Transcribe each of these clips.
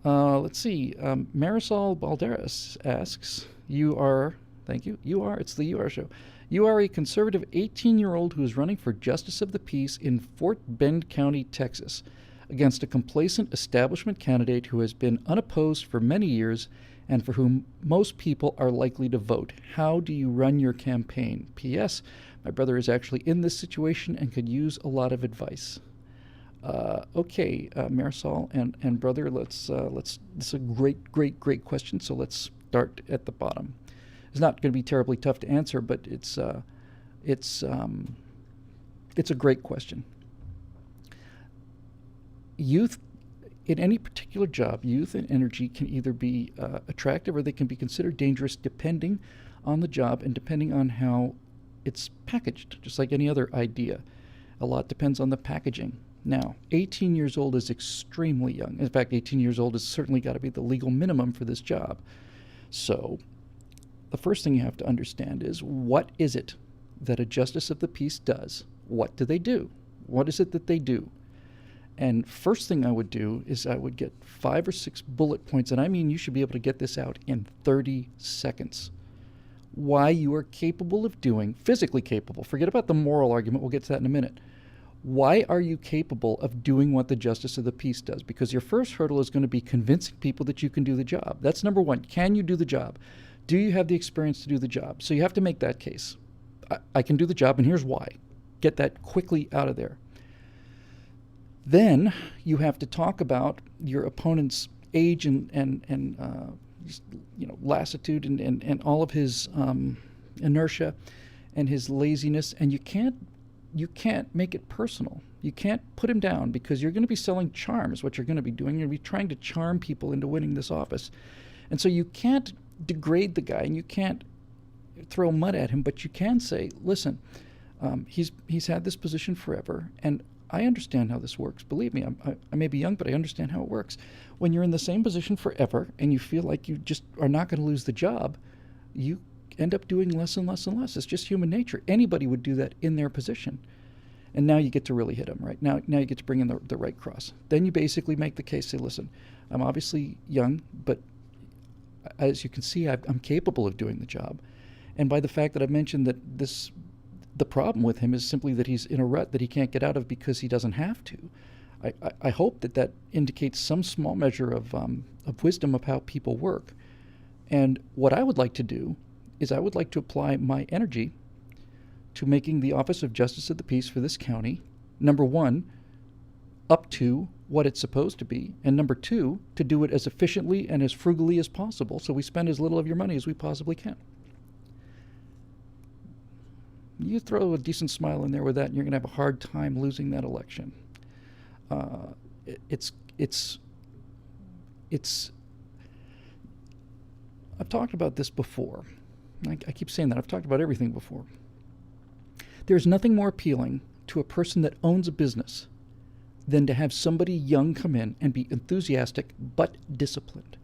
Let's see. Marisol Balderas asks, thank you, it's the You Are show. You are a conservative 18-year-old who is running for Justice of the Peace in Fort Bend County, Texas, against a complacent establishment candidate who has been unopposed for many years and for whom most people are likely to vote. How do you run your campaign? P.S. My brother is actually in this situation and could use a lot of advice. Okay, Marisol and brother, let's. This is a great question. So let's start at the bottom. It's not going to be terribly tough to answer, but it's a great question. Youth, in any particular job, youth and energy can either be attractive or they can be considered dangerous depending on the job and depending on how it's packaged, just like any other idea. A lot depends on the packaging. Now, 18 years old is extremely young. In fact, 18 years old has certainly got to be the legal minimum for this job. So, the first thing you have to understand is, what is it that a Justice of the Peace does? What do they do? What is it that they do? And first thing I would do is I would get 5 or 6 bullet points, and I mean you should be able to get this out in 30 seconds. Why you are capable of doing, physically capable, forget about the moral argument, we'll get to that in a minute. Why are you capable of doing what the Justice of the Peace does? Because your first hurdle is going to be convincing people that you can do the job. That's number one. Can you do the job? Do you have the experience to do the job? So you have to make that case. I can do the job, and here's why. Get that quickly out of there. Then you have to talk about your opponent's age and lassitude and all of his inertia and his laziness, and you can't make it personal. You can't put him down because you're going to be selling charms, what you're going to be doing. You're going to be trying to charm people into winning this office. And so you can't degrade the guy and you can't throw mud at him, but you can say, listen, he's had this position forever, and I understand how this works. Believe me, I may be young, but I understand how it works. When you're in the same position forever and you feel like you just are not going to lose the job, you end up doing less and less and less. It's just human nature. Anybody would do that in their position. And now you get to really hit them, right? Now you get to bring in the right cross. Then you basically make the case, say, listen, I'm obviously young, but as you can see, I'm capable of doing the job. And by the fact that I've mentioned that the problem with him is simply that he's in a rut that he can't get out of because he doesn't have to. I hope that indicates some small measure of wisdom of how people work. And what I would like to do is I would like to apply my energy to making the Office of Justice of the Peace for this county, number one, up to what it's supposed to be, and number two, to do it as efficiently and as frugally as possible so we spend as little of your money as we possibly can. You throw a decent smile in there with that, and you're going to have a hard time losing that election. I've talked about this before. I keep saying that. I've talked about everything before. There's nothing more appealing to a person that owns a business than to have somebody young come in and be enthusiastic but disciplined.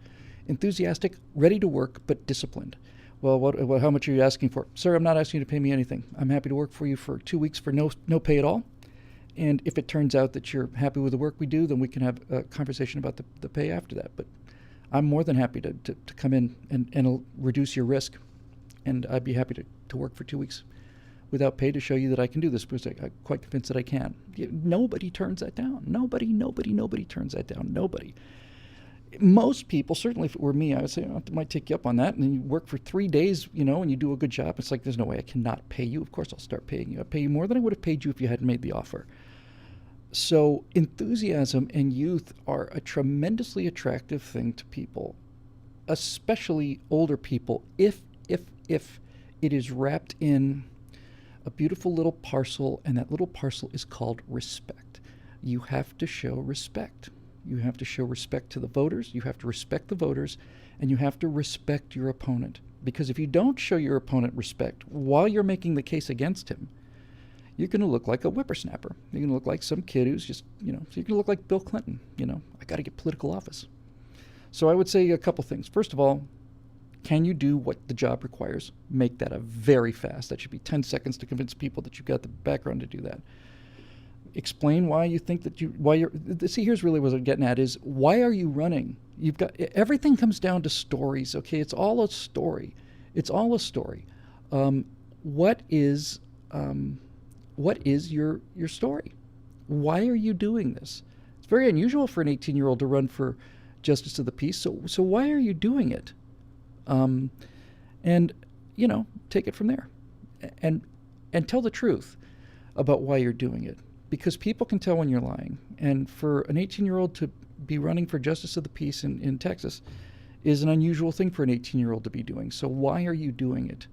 Enthusiastic, ready to work, but disciplined. Well, how much are you asking for? Sir, I'm not asking you to pay me anything. I'm happy to work for you for 2 weeks for no pay at all. And if it turns out that you're happy with the work we do, then we can have a conversation about the pay after that. But I'm more than happy to come in and reduce your risk. And I'd be happy to work for 2 weeks without pay to show you that I can do this, because I'm quite convinced that I can. Nobody turns that down. Nobody turns that down. Nobody. Most people, certainly if it were me, I would say, I might take you up on that. And then you work for 3 days, and you do a good job. It's like, there's no way I cannot pay you. Of course I'll start paying you. I'll pay you more than I would have paid you if you hadn't made the offer. So enthusiasm and youth are a tremendously attractive thing to people, especially older people, if it is wrapped in a beautiful little parcel, and that little parcel is called respect. You have to show respect. You have to show respect to the voters, you have to respect the voters, and you have to respect your opponent. Because if you don't show your opponent respect while you're making the case against him, you're going to look like a whippersnapper. You're going to look like some kid who's just, so you're going to look like Bill Clinton, I got to get political office. So I would say a couple things. First of all, can you do what the job requires? Make that a very fast. That should be 10 seconds to convince people that you've got the background to do that. explain why you think that why you're, see, here's really what I'm getting at is, why are you running? You've got, everything comes down to stories, okay? It's all a story. It's all a story. What is your story? Why are you doing this? It's very unusual for an 18-year-old to run for justice of the peace. So why are you doing it? And take it from there, and tell the truth about why you're doing it, because people can tell when you're lying. And for an 18-year-old to be running for justice of the peace in Texas is an unusual thing for an 18-year-old to be doing. So why are you doing it?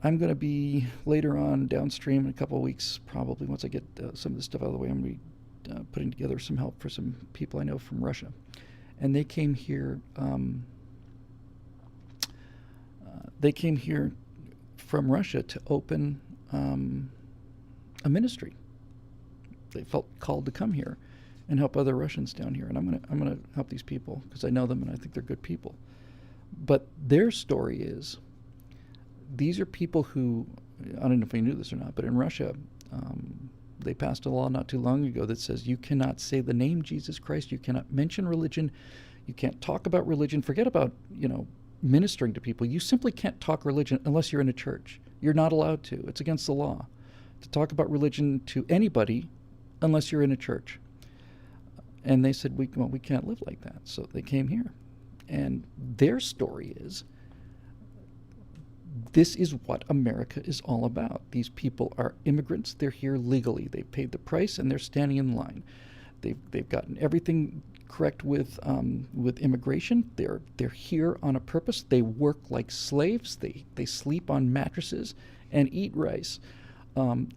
I'm going to be later on downstream in a couple of weeks, probably once I get some of this stuff out of the way. I'm going to be putting together some help for some people I know from Russia, and they came here. They came here from Russia to open a ministry. They felt called to come here and help other Russians down here, and I'm gonna help these people because I know them and I think they're good people. But their story is, these are people who, I don't know if you knew this or not, but in Russia, they passed a law not too long ago that says you cannot say the name Jesus Christ, you cannot mention religion, you can't talk about religion, forget about, ministering to people. You simply can't talk religion unless you're in a church. You're not allowed to. It's against the law to talk about religion to anybody unless you're in a church. And they said, we can't live like that. So they came here. And their story is, this is what America is all about. These people are immigrants. They're here legally. They paid the price and they're standing in line. They've gotten everything correct with immigration. They're here on a purpose. They work like slaves. They sleep on mattresses and eat rice.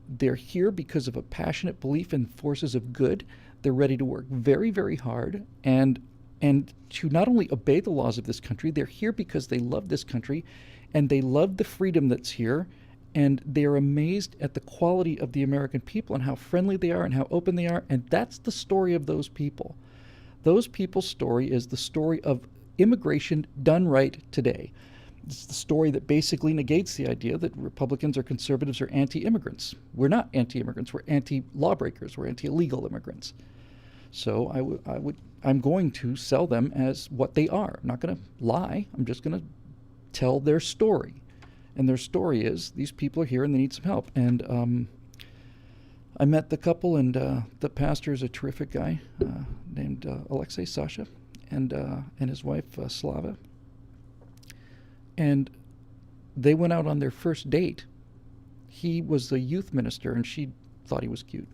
They're here because of a passionate belief in forces of good. They're ready to work very, very hard and to not only obey the laws of this country. They're here because they love this country and they love the freedom that's here, and they're amazed at the quality of the American people and how friendly they are and how open they are. And that's the story of those people. Those people's story is the story of immigration done right today. It's the story that basically negates the idea that Republicans or conservatives are anti-immigrants. We're not anti-immigrants. We're anti-lawbreakers. We're anti-illegal immigrants. So I'm going to sell them as what they are. I'm not going to lie. I'm just going to tell their story. And their story is, these people are here and they need some help. And I met the couple, and the pastor is a terrific guy named Alexei Sasha, and his wife Slava. And they went out on their first date. He was the youth minister, and she thought he was cute.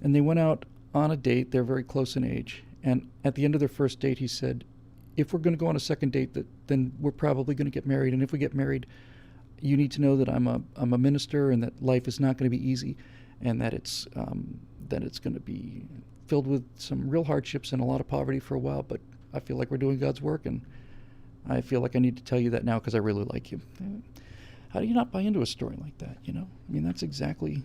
And they went out on a date. They're very close in age. And at the end of their first date, he said, if we're going to go on a second date, then we're probably going to get married. And if we get married, you need to know that I'm a minister, and that life is not going to be easy, and that it's going to be filled with some real hardships and a lot of poverty for a while. But I feel like we're doing God's work, and I feel like I need to tell you that now because I really like you. How do you not buy into a story like that? I mean, that's exactly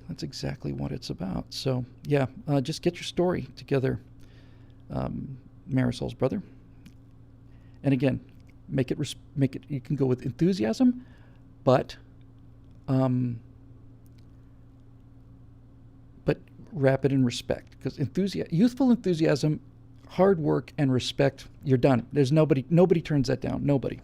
what it's about. So yeah, just get your story together, Marisol's brother. And again, make it. You can go with enthusiasm, but wrap it in respect, because youthful enthusiasm, hard work, and respect, you're done. There's nobody turns that down. Nobody.